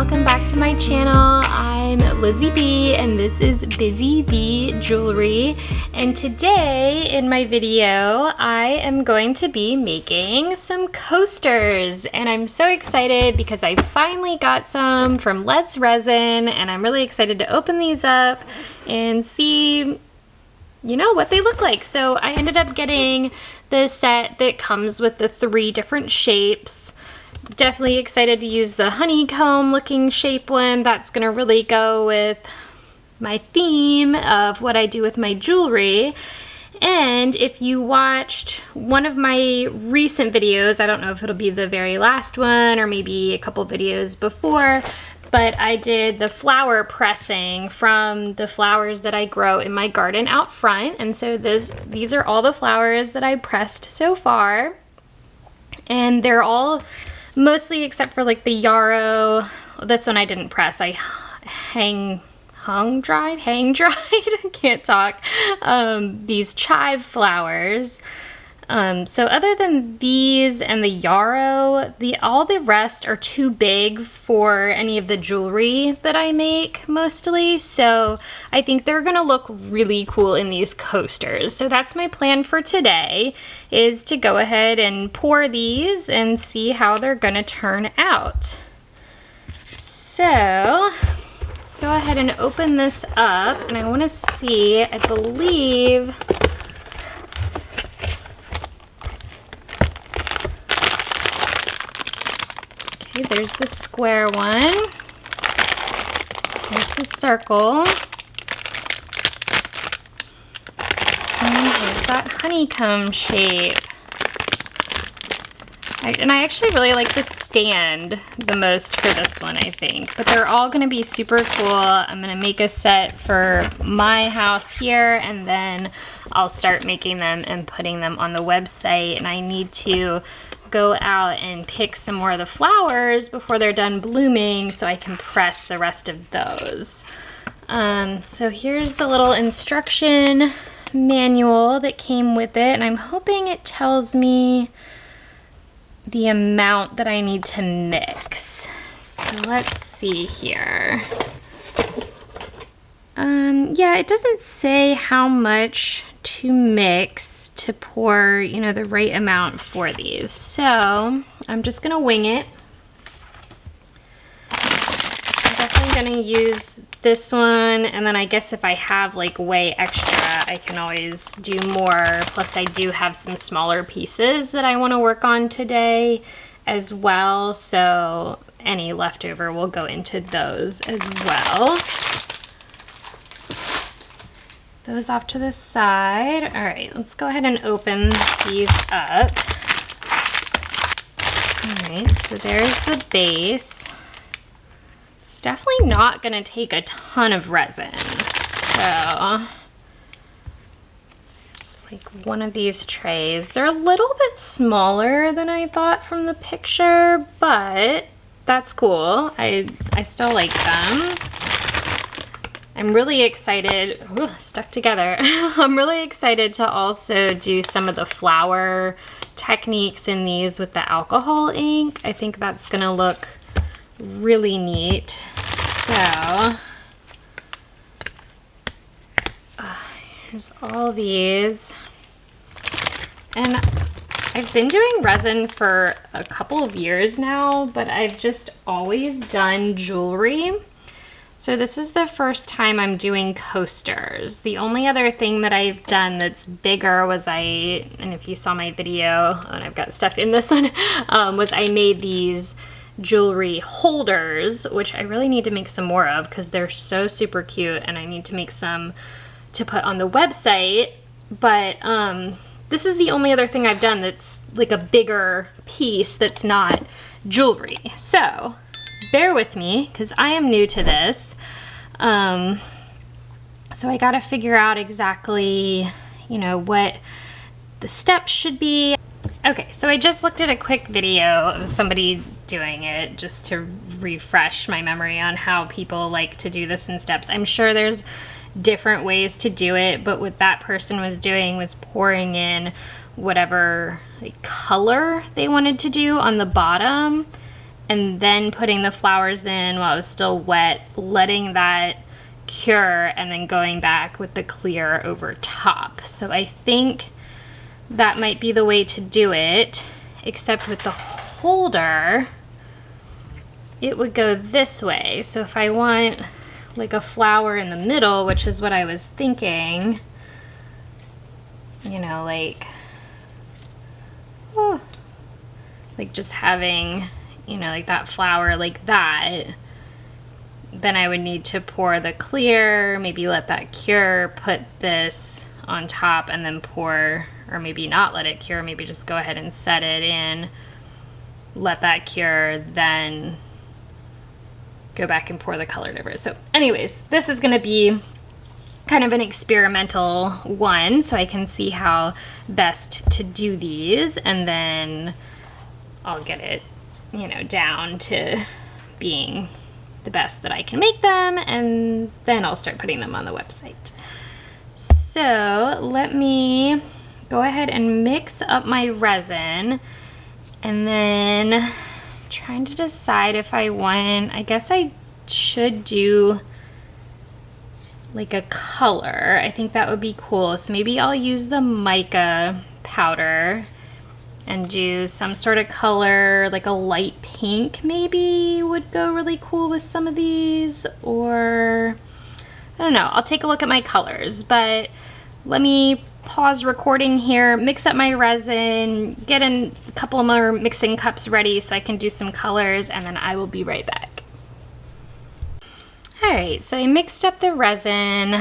welcome back to my channel. I'm Lizzie B and this is Busy Bee Jewelry, and today in my video I am going to be making some coasters, and I'm so excited because I finally got some from Let's Resin and I'm really excited to open these up and see what they look like. So I ended up getting the set that comes with the 3 different shapes. Definitely excited to use the honeycomb looking shape one. That's gonna really go with my theme of what I do with my jewelry. And if you watched one of my recent videos, I don't know if it'll be the very last one or maybe a couple videos before, but I did the flower pressing from the flowers that I grow in my garden out front. And so these are all the flowers that I pressed so far. And they're all, mostly except for like the yarrow, this one I didn't press, I hang dried, I can't talk, these chive flowers. So other than these and the yarrow, all the rest are too big for any of the jewelry that I make mostly. So I think they're gonna look really cool in these coasters. So that's my plan for today, is to go ahead and pour these and see how they're gonna turn out. So let's go ahead and open this up, and I wanna see, I believe, okay, there's the square one, there's the circle, and there's that honeycomb shape. And I actually really like the stand the most for this one, I think. But they're all gonna be super cool. I'm gonna make a set for my house here, and then I'll start making them and putting them on the website. And I need to go out and pick some more of the flowers before they're done blooming so I can press the rest of those. So here's the little instruction manual that came with it, and I'm hoping it tells me the amount that I need to mix. So let's see here. Yeah, it doesn't say how much to mix to pour, the right amount for these. So I'm just gonna wing it. I'm definitely gonna use this one, and then I guess if I have like way extra, I can always do more. Plus I do have some smaller pieces that I want to work on today as well, so any leftover will go into those as well. Those off to the side. All right, let's go ahead and open these up. All right, so there's the base. It's definitely not gonna take a ton of resin, so just like one of these trays. They're a little bit smaller than I thought from the picture, but that's cool. I still like them. I'm really excited, stuck together. I'm really excited to also do some of the flower techniques in these with the alcohol ink. I think that's gonna look really neat. So here's all these, and I've been doing resin for a couple of years now, but I've just always done jewelry. So this is the first time I'm doing coasters. The only other thing that I've done that's bigger was and if you saw my video, and I've got stuff in this one, was I made these jewelry holders, which I really need to make some more of because they're so super cute, and I need to make some to put on the website. But this is the only other thing I've done that's like a bigger piece that's not jewelry. So bear with me because I am new to this. So I gotta figure out exactly, what the steps should be. Okay, so I just looked at a quick video of somebody doing it just to refresh my memory on how people like to do this in steps. I'm sure there's different ways to do it, but what that person was doing was pouring in whatever like color they wanted to do on the bottom, and then putting the flowers in while it was still wet, letting that cure, and then going back with the clear over top. So I think that might be the way to do it, except with the holder, it would go this way. So if I want like a flower in the middle, which is what I was thinking, you know, like, oh, like just having, you know, like that flower like that, then I would need to pour the clear, maybe let that cure, put this on top, and then pour, or maybe not let it cure, maybe just go ahead and set it in, let that cure, then go back and pour the colored over it. So anyways, this is gonna be kind of an experimental one, so I can see how best to do these, and then I'll get it, you know, down to being the best that I can make them, and then I'll start putting them on the website. So let me go ahead and mix up my resin, and then I'm trying to decide if I want, I guess I should do like a color. I think that would be cool. So maybe I'll use the mica powder and do some sort of color, like a light pink maybe would go really cool with some of these, or I don't know, I'll take a look at my colors. But let me pause recording here, mix up my resin, get a couple more mixing cups ready so I can do some colors, and then I will be right back. Alright, so I mixed up the resin.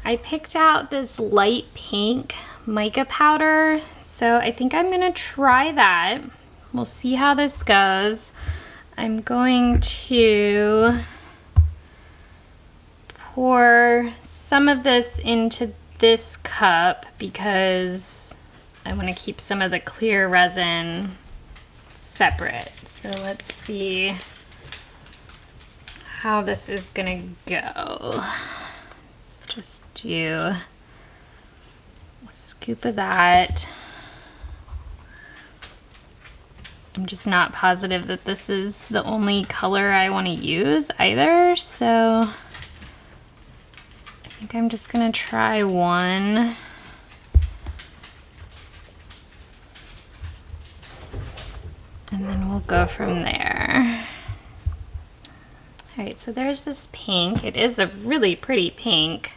I picked out this light pink mica powder, so I think I'm gonna try that. We'll see how this goes. I'm going to pour some of this into this cup because I want to keep some of the clear resin separate. So let's see how this is gonna go. Let's just do a scoop of that. I'm just not positive that this is the only color I want to use either, so I think I'm just gonna try one. And then we'll go from there. All right, so there's this pink. It is a really pretty pink.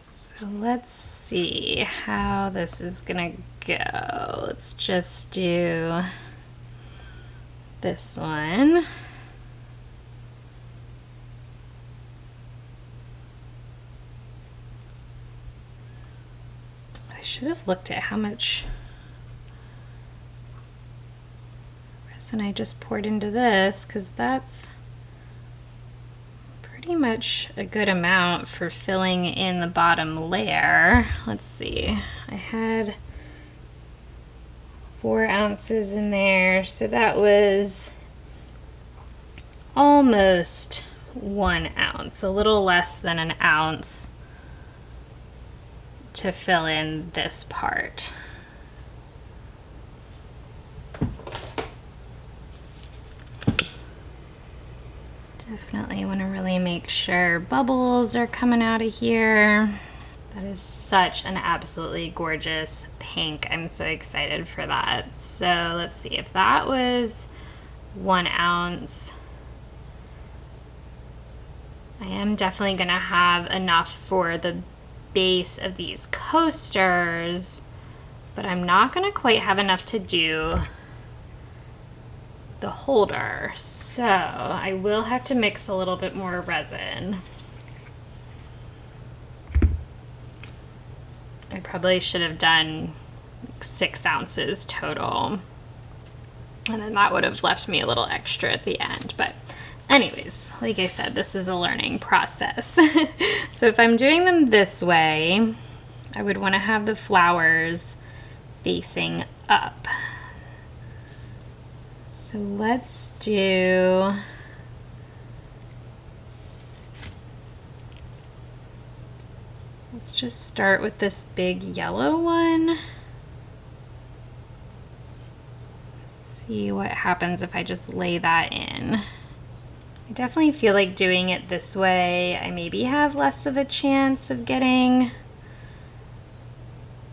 So let's see how this is gonna go. Let's just do this one. I should have looked at how much resin I just poured into this, because that's pretty much a good amount for filling in the bottom layer. Let's see, I had 4 ounces in there, so that was almost 1 ounce, a little less than an ounce to fill in this part. Definitely want to really make sure bubbles are coming out of here. That is such an absolutely gorgeous pink. I'm so excited for that. So let's see, if that was 1 ounce, I am definitely gonna have enough for the base of these coasters, but I'm not gonna quite have enough to do the holder. So I will have to mix a little bit more resin. I probably should have done 6 ounces total, and then that would have left me a little extra at the end. But anyways, like I said, this is a learning process. So if I'm doing them this way, I would want to have the flowers facing up. So let's do, let's just start with this big yellow one. see what happens if I just lay that in. I definitely feel like doing it this way, I maybe have less of a chance of getting,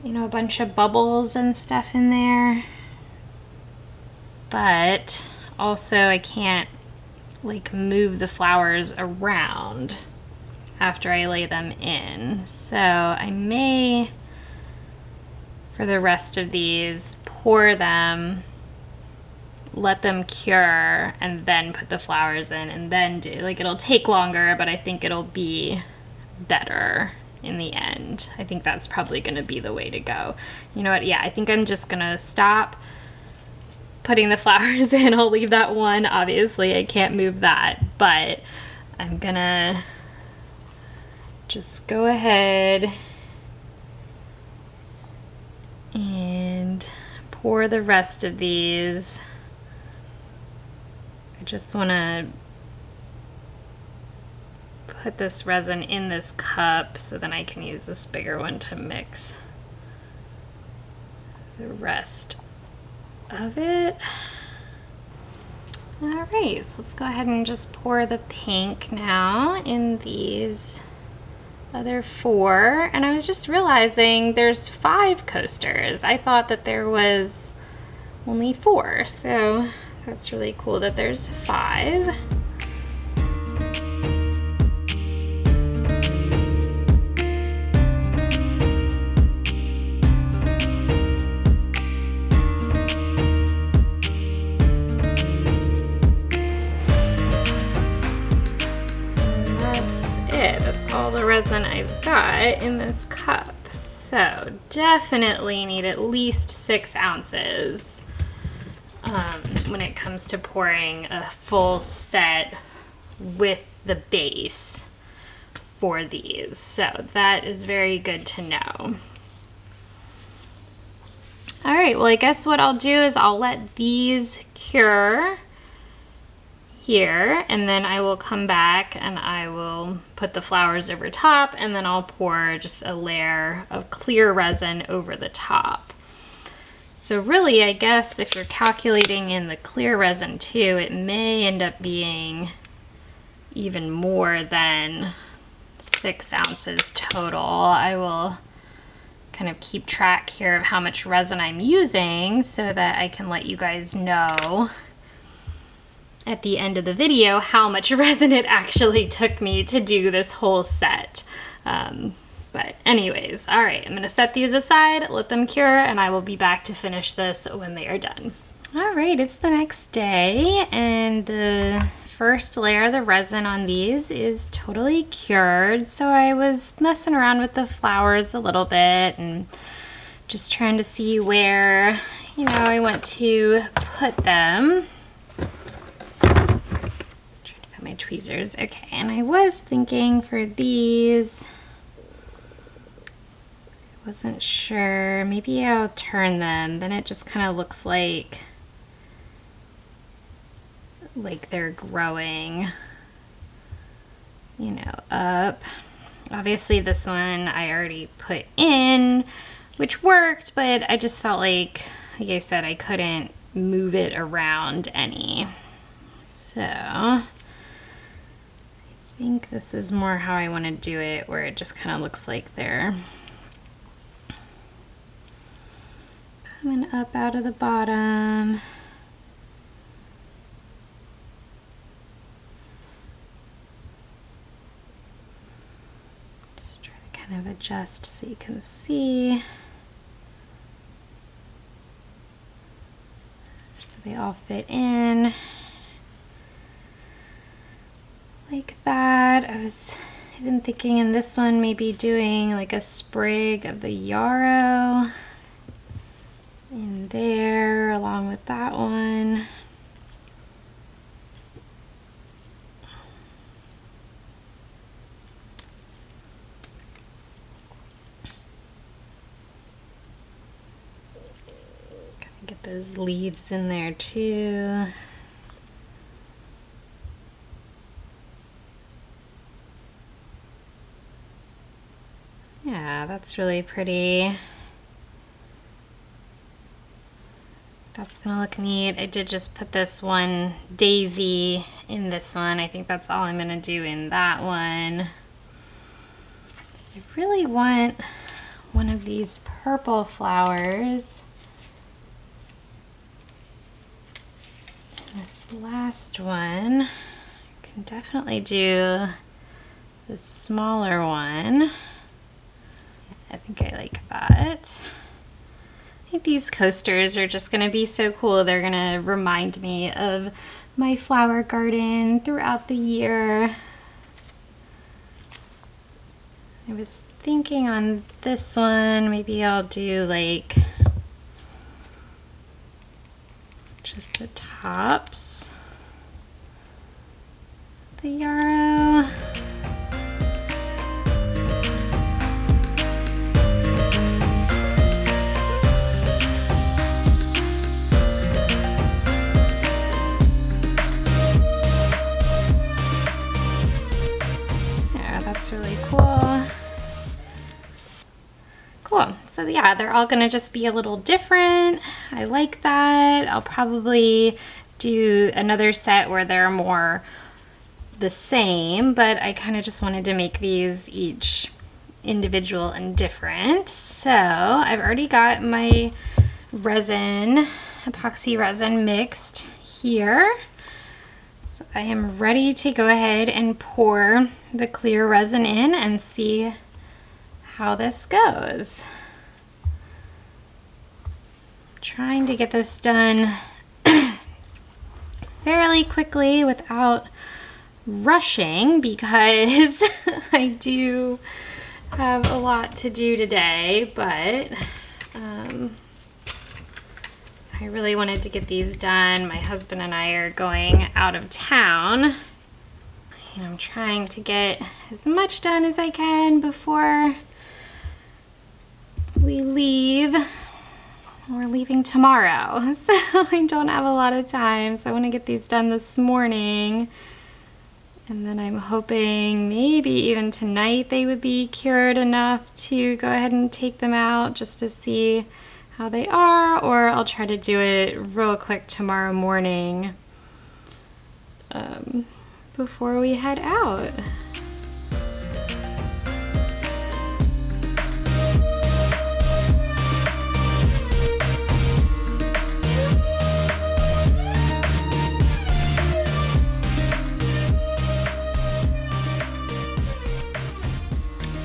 you know, a bunch of bubbles and stuff in there. But also I can't like move the flowers around after I lay them in. So I may, for the rest of these, pour them, let them cure, and then put the flowers in, and then do, like, it'll take longer, but I think it'll be better in the end. I think that's probably gonna be the way to go. You know what, yeah, I think I'm just gonna stop putting the flowers in. I'll leave that one, obviously I can't move that, but I'm gonna just go ahead and pour the rest of these. I just want to put this resin in this cup so then I can use this bigger one to mix the rest of it. All right, so let's go ahead and just pour the pink now in these other 4. And I was just realizing there's 5 coasters. I thought that there was only 4, so that's really cool that there's 5. That's all the resin I've got in this cup. So definitely need at least 6 ounces when it comes to pouring a full set with the base for these. So that is very good to know. All right, well, I guess what I'll do is I'll let these cure here, and then I will come back and I will put the flowers over top, and then I'll pour just a layer of clear resin over the top. So really, I guess if you're calculating in the clear resin too, it may end up being even more than 6 ounces total. I will kind of keep track here of how much resin I'm using so that I can let you guys know at the end of the video how much resin it actually took me to do this whole set. But anyways, all right, I'm gonna set these aside, let them cure, and I will be back to finish this when they are done. All right, it's the next day, and the first layer of the resin on these is totally cured. So I was messing around with the flowers a little bit and just trying to see where, you know, I want to put them. My tweezers. Okay, and I was thinking for these, I wasn't sure, maybe I'll turn them, then it just kind of looks like they're growing, you know, up. Obviously this one I already put in, which worked, but I just felt like I said, I couldn't move it around any. So I think this is more how I want to do it, where it just kind of looks like they're coming up out of the bottom. Just try to kind of adjust so you can see. So they all fit in like that. I was even thinking in this one maybe doing like a sprig of the yarrow in there along with that one. Gotta get those leaves in there too. Yeah, that's really pretty. That's gonna look neat. I did just put this one daisy in this one. I think that's all I'm gonna do in that one. I really want one of these purple flowers. This last one, I can definitely do the smaller one. I think I like that. I think these coasters are just gonna be so cool. They're gonna remind me of my flower garden throughout the year. I was thinking on this one, maybe I'll do like just the tops, the yarrow. Yeah, that's really cool. Cool. So yeah, they're all gonna just be a little different. I like that. I'll probably do another set where they're more the same, but I kind of just wanted to make these each individual and different. So I've already got my resin, epoxy resin mixed here. So I am ready to go ahead and pour the clear resin in and see how this goes. Trying to get this done fairly quickly without rushing because I do have a lot to do today, but I really wanted to get these done. My husband and I are going out of town, and I'm trying to get as much done as I can before we leave. We're leaving tomorrow, so I don't have a lot of time, so I want to get these done this morning. And then I'm hoping maybe even tonight they would be cured enough to go ahead and take them out just to see how they are, or I'll try to do it real quick tomorrow morning before we head out.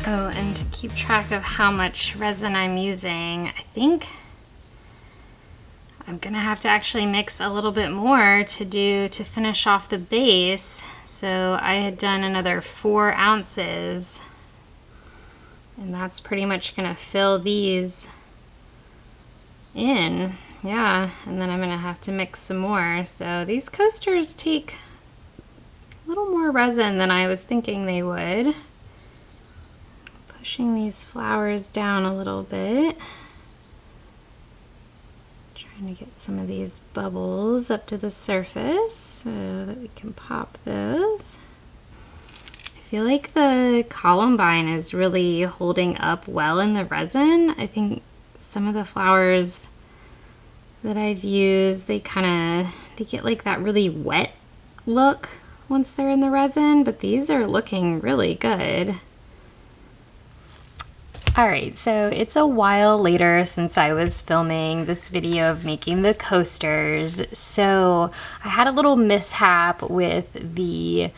Oh, and to keep track of how much resin I'm using, I think I'm gonna have to actually mix a little bit more to finish off the base. So I had done another 4 ounces, and that's pretty much gonna fill these in. Yeah, and then I'm gonna have to mix some more. So these coasters take a little more resin than I was thinking they would. Pushing these flowers down a little bit. Trying to get some of these bubbles up to the surface so that we can pop those. I feel like the columbine is really holding up well in the resin. I think some of the flowers that I've used, they get like that really wet look once they're in the resin, but these are looking really good. Alright, so it's a while later since I was filming this video of making the coasters, so I had a little mishap with the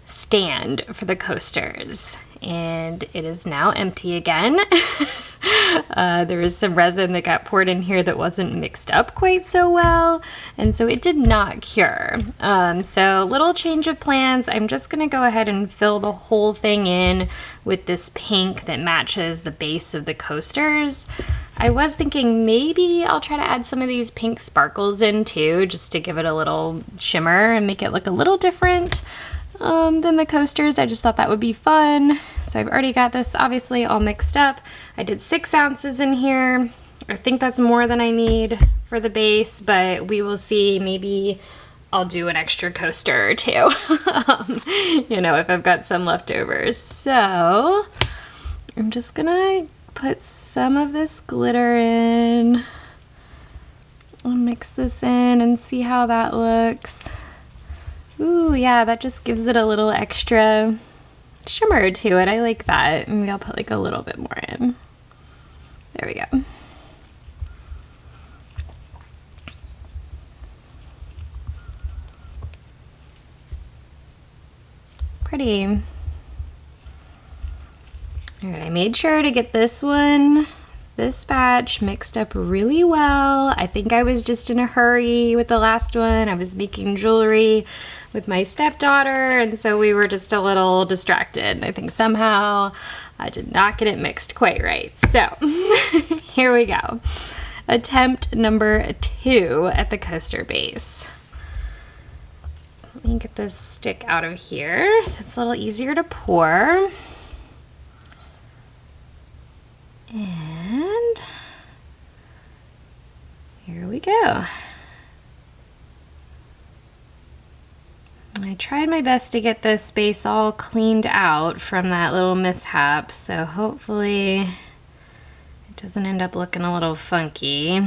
stand for the coasters, and it is now empty again. There was some resin that got poured in here that wasn't mixed up quite so well, and so it did not cure. So little change of plans. I'm just gonna go ahead and fill the whole thing in with this pink that matches the base of the coasters. I was thinking maybe I'll try to add some of these pink sparkles in too, just to give it a little shimmer and make it look a little different than the coasters. I just thought that would be fun. So I've already got this obviously all mixed up. I did 6 ounces in here. I think that's more than I need for the base, but we will see. Maybe I'll do an extra coaster or two, you know, if I've got some left over. So I'm just gonna put some of this glitter in. I'll mix this in and see how that looks. Ooh, yeah, that just gives it a little extra shimmer to it. I like that. Maybe I'll put like a little bit more in. There we go. Pretty. All right, I made sure to get this batch mixed up really well. I think I was just in a hurry with the last one. I was making jewelry with my stepdaughter, and so we were just a little distracted. I think somehow I did not get it mixed quite right. So here we go. Attempt number 2 at the coaster base. So let me get this stick out of here so it's a little easier to pour. And here we go. I tried my best to get this base all cleaned out from that little mishap, so hopefully it doesn't end up looking a little funky. All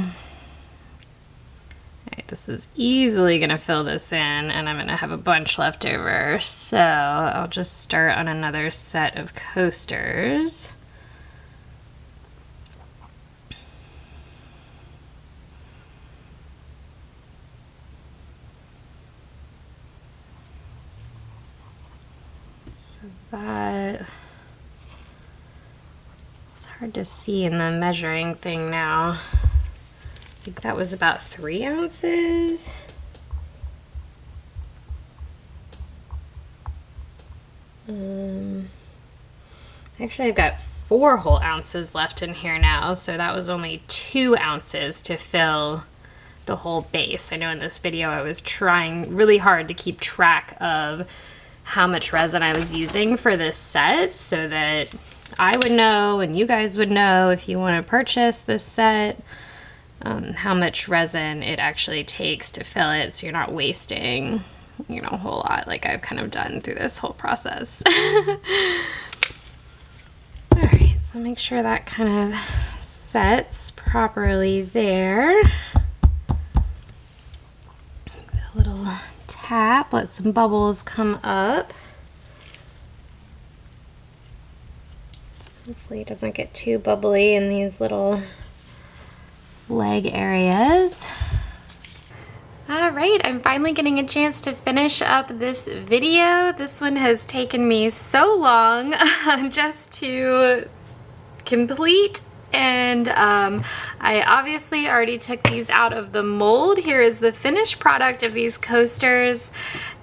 right, this is easily gonna fill this in, and I'm gonna have a bunch left over, so I'll just start on another set of coasters. That it's hard to see in the measuring thing now. I think that was about 3 ounces. Actually, I've got 4 whole ounces left in here now, so that was only 2 ounces to fill the whole base. I know in this video I was trying really hard to keep track of how much resin I was using for this set so that I would know and you guys would know if you want to purchase this set, how much resin it actually takes to fill it so you're not wasting, you know, a whole lot like I've kind of done through this whole process. Alright, so make sure that kind of sets properly there. A little tap, let some bubbles come up. Hopefully it doesn't get too bubbly in these little leg areas. Alright, I'm finally getting a chance to finish up this video. This one has taken me so long just to complete. And I obviously already took these out of the mold. Here is the finished product of these coasters.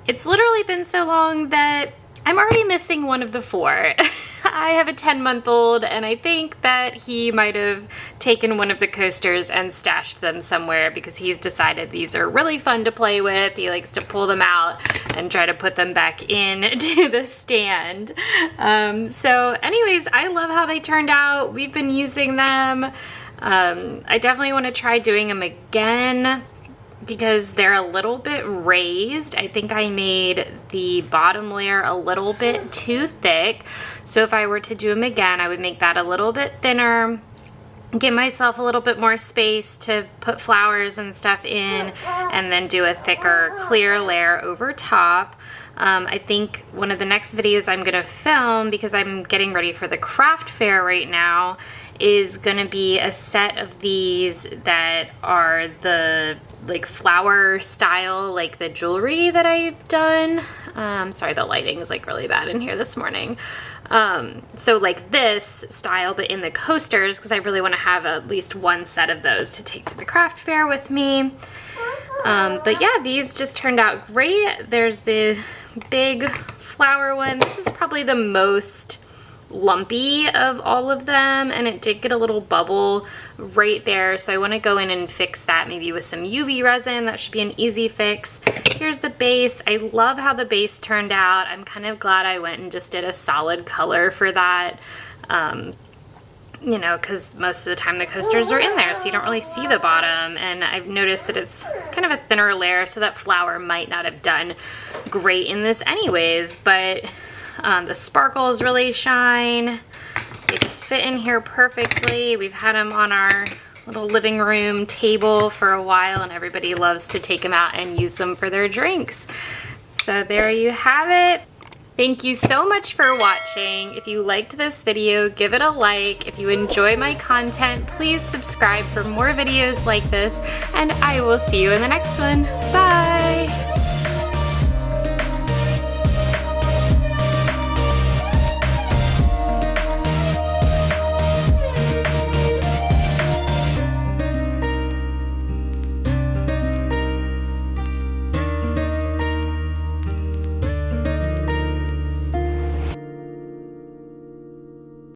It's literally been so long that I'm already missing one of the 4. I have a 10-month-old, and I think that he might have taken one of the coasters and stashed them somewhere because he's decided these are really fun to play with. He likes to pull them out and try to put them back in to the stand. So anyways, I love how they turned out. We've been using them. I definitely want to try doing them again because they're a little bit raised. I think I made the bottom layer a little bit too thick. So if I were to do them again, I would make that a little bit thinner, give myself a little bit more space to put flowers and stuff in, and then do a thicker clear layer over top. I think one of the next videos I'm gonna film, because I'm getting ready for the craft fair right now, is gonna be a set of these that are the like flower style, like the jewelry that I've done. Sorry, the lighting is like really bad in here this morning. So like this style, but in the coasters, because I really want to have at least one set of those to take to the craft fair with me. But yeah, these just turned out great. There's the big flower one. This is probably the most lumpy of all of them, and it did get a little bubble right there, so I want to go in and fix that maybe with some UV resin. That should be an easy fix. Here's the base. I love how the base turned out. I'm kind of glad I went and just did a solid color for that, you know, because most of the time the coasters are in there, so you don't really see the bottom, and I've noticed that it's kind of a thinner layer, so that flower might not have done great in this anyways, but the sparkles really shine. They just fit in here perfectly. We've had them on our little living room table for a while, and everybody loves to take them out and use them for their drinks. So there you have it. Thank you so much for watching. If you liked this video, give it a like. If you enjoy my content, please subscribe for more videos like this, and I will see you in the next one. Bye!